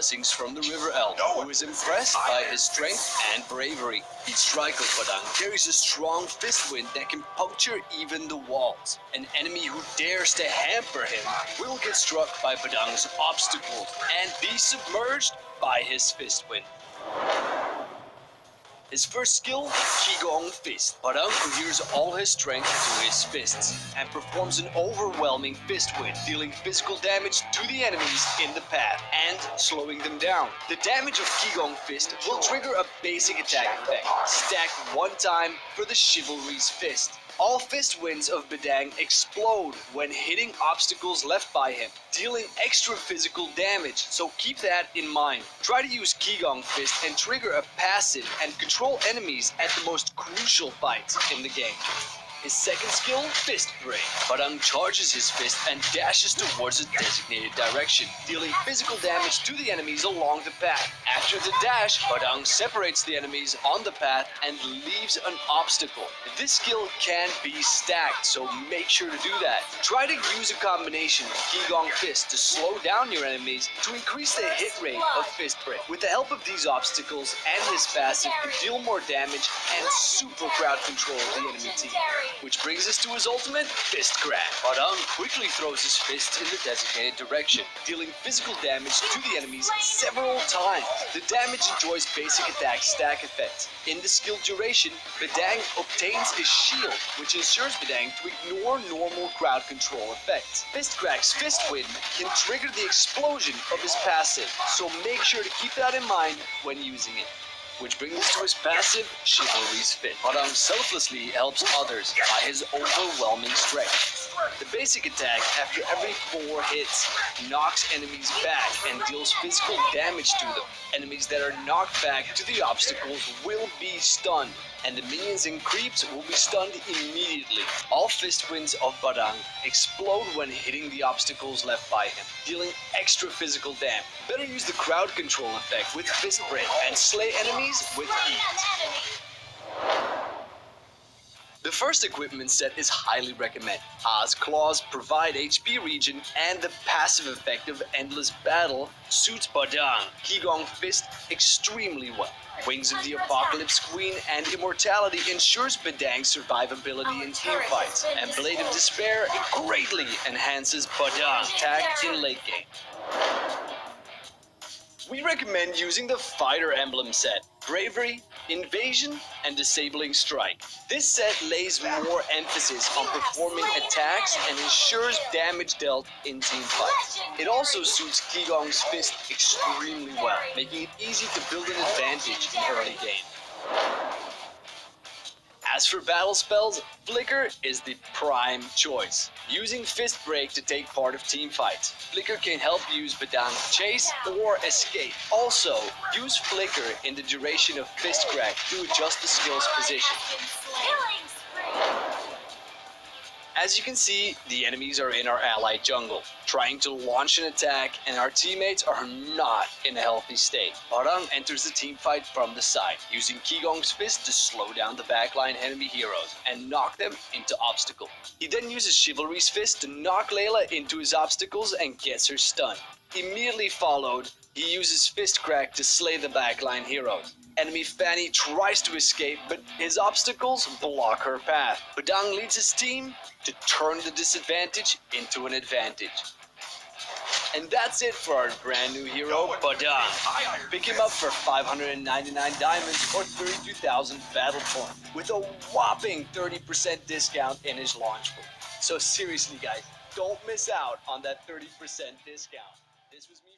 blessings from the river elf, who is impressed by his strength and bravery. Each strike of Badang carries a strong fist wind that can puncture even the walls. An enemy who dares to hamper him will get struck by Badang's obstacles and be submerged by his fist wind. His first skill, Qigong Fist. Badang coheres all his strength to his fists and performs an overwhelming fist wind, dealing physical damage to the enemies in the path and slowing them down. The damage of Qigong Fist will trigger a basic attack effect, stacked one time for the Chivalry's Fist. All fist winds of Badang explode when hitting obstacles left by him, dealing extra physical damage, so keep that in mind. Try to use Qigong Fist and trigger a passive and control enemies at the most crucial fights in the game. His second skill, Fist Break. Badang charges his fist and dashes towards a designated direction, dealing physical damage to the enemies along the path. After the dash, Badang separates the enemies on the path and leaves an obstacle. This skill can be stacked, so make sure to do that. Try to use a combination of Qigong Fist to slow down your enemies to increase the hit rate of Fist Break. With the help of these obstacles and his passive, you deal more damage and super crowd control the enemy team. Which brings us to his ultimate, Fist Grab. Badang quickly throws his fist in the designated direction, dealing physical damage to the enemies several times. The damage enjoys basic attack stack effects. In the skill duration, Badang obtains a shield, which ensures Badang to ignore normal crowd control effects. Fist Crack's Fist Wind can trigger the explosion of his passive, so make sure to keep that in mind when using it. Which brings us to his passive, Chivalry's Fit. Badang selflessly helps others by his overwhelming strength. The basic attack, after every 4 hits, knocks enemies back and deals physical damage to them. Enemies that are knocked back to the obstacles will be stunned, and the minions and creeps will be stunned immediately. All fist winds of Badang explode when hitting the obstacles left by him, dealing extra physical damage. Better use the crowd control effect with Fist Break and slay enemies with ease. The first equipment set is highly recommended. Ha's claws provide HP regen, and the passive effect of Endless Battle suits Badang Qigong Fist extremely well. Wings of the Apocalypse Queen and Immortality ensures Badang's survivability in team fights, and Blade of Despair greatly enhances Badang's attack in late game. We recommend using the Fighter Emblem set, Bravery, Invasion, and Disabling Strike. This set lays more emphasis on performing attacks and ensures damage dealt in team fights. It also suits Qigong's Fist extremely well, making it easy to build an advantage in early game. As for battle spells, Flicker is the prime choice. Using Fist Break to take part of team fights, Flicker can help use Badang chase or escape. Also, use Flicker in the duration of Fist Crack to adjust the skill's position. As you can see, the enemies are in our allied jungle, trying to launch an attack, and our teammates are not in a healthy state. Badang enters the team fight from the side, using Qigong's Fist to slow down the backline enemy heroes and knock them into obstacles. He then uses Chivalry's Fist to knock Layla into his obstacles and gets her stunned. Immediately followed, he uses Fist Crack to slay the backline heroes. Enemy Fanny tries to escape, but his obstacles block her path. Badang leads his team to turn the disadvantage into an advantage. And that's it for our brand new hero, Badang. Pick him up for 599 diamonds or 32,000 battle points, with a whopping 30% discount in his launch book. So seriously guys, don't miss out on that 30% discount. This was me.